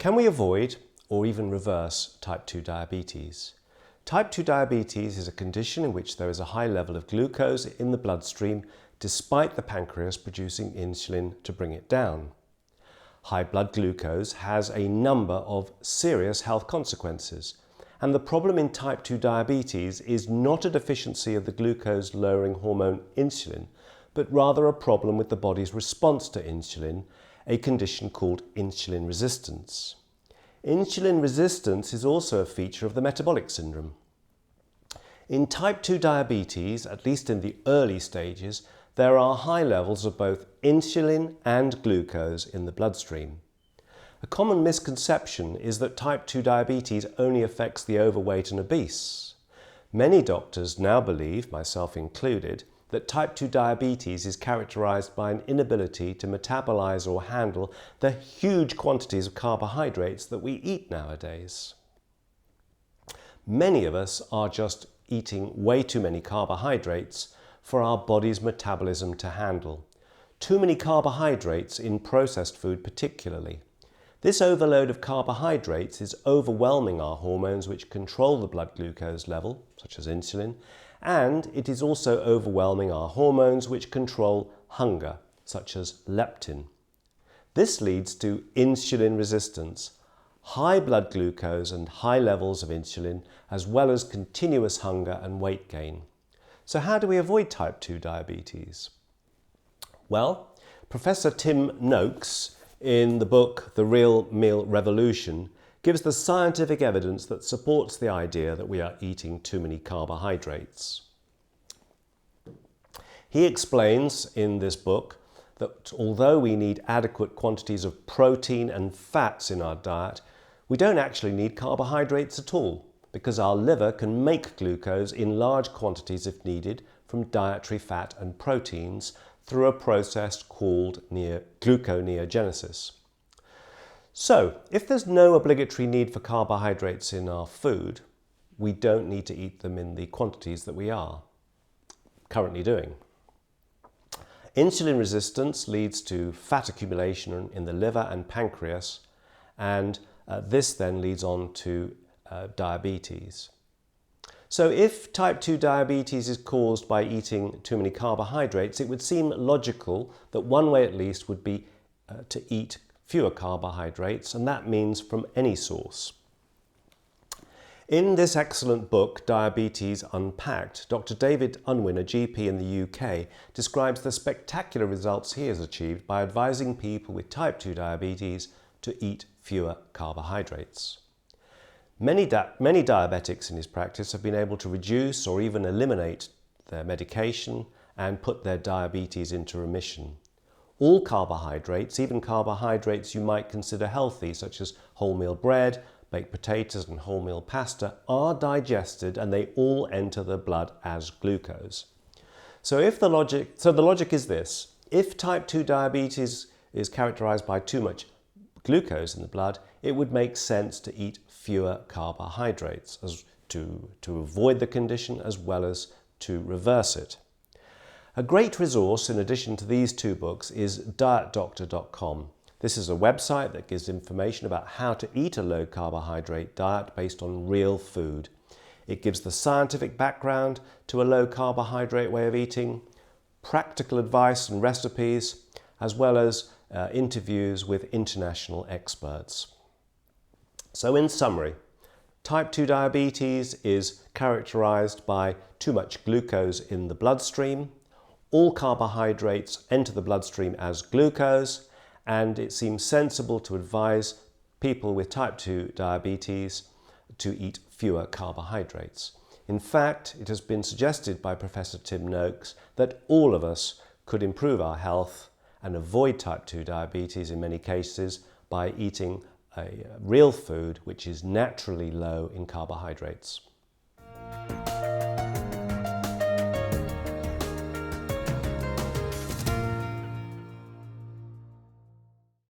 Can we avoid or even reverse type 2 diabetes? Type 2 diabetes is a condition in which there is a high level of glucose in the bloodstream despite the pancreas producing insulin to bring it down. High blood glucose has a number of serious health consequences, and the problem in type 2 diabetes is not a deficiency of the glucose-lowering hormone insulin, but rather a problem with the body's response to insulin, a condition called insulin resistance. Insulin resistance is also a feature of the metabolic syndrome. In type 2 diabetes, at least in the early stages, there are high levels of both insulin and glucose in the bloodstream. A common misconception is that type 2 diabetes only affects the overweight and obese. Many doctors now believe, myself included, that type 2 diabetes is characterized by an inability to metabolize or handle the huge quantities of carbohydrates that we eat nowadays. Many of us are just eating way too many carbohydrates for our body's metabolism to handle. Too many carbohydrates in processed food particularly. This overload of carbohydrates is overwhelming our hormones which control the blood glucose level, such as insulin, and it is also overwhelming our hormones which control hunger, such as leptin. This leads to insulin resistance, high blood glucose and high levels of insulin, as well as continuous hunger and weight gain. So how do we avoid type 2 diabetes? Well, Professor Tim Noakes, in the book The Real Meal Revolution, gives the scientific evidence that supports the idea that we are eating too many carbohydrates. He explains in this book that although we need adequate quantities of protein and fats in our diet, we don't actually need carbohydrates at all, because our liver can make glucose in large quantities if needed from dietary fat and proteins through a process called gluconeogenesis. So, if there's no obligatory need for carbohydrates in our food, we don't need to eat them in the quantities that we are currently doing. Insulin resistance leads to fat accumulation in the liver and pancreas, and this then leads on to diabetes. So if type 2 diabetes is caused by eating too many carbohydrates, it would seem logical that one way at least would be to eat fewer carbohydrates, and that means from any source. In this excellent book, Diabetes Unpacked, Dr. David Unwin, a GP in the UK, describes the spectacular results he has achieved by advising people with type 2 diabetes to eat fewer carbohydrates. Many diabetics in his practice have been able to reduce or even eliminate their medication and put their diabetes into remission. All carbohydrates, even carbohydrates you might consider healthy, such as wholemeal bread, baked potatoes and wholemeal pasta, are digested and they all enter the blood as glucose. So the logic is this: if type 2 diabetes is characterized by too much glucose in the blood, it would make sense to eat fewer carbohydrates to avoid the condition as well as to reverse it. A great resource in addition to these two books is dietdoctor.com. This is a website that gives information about how to eat a low carbohydrate diet based on real food. It gives the scientific background to a low carbohydrate way of eating, practical advice and recipes, as well as interviews with international experts. So in summary, type 2 diabetes is characterized by too much glucose in the bloodstream. All carbohydrates enter the bloodstream as glucose, and it seems sensible to advise people with type 2 diabetes to eat fewer carbohydrates. In fact, it has been suggested by Professor Tim Noakes that all of us could improve our health and avoid type 2 diabetes in many cases by eating a real food which is naturally low in carbohydrates.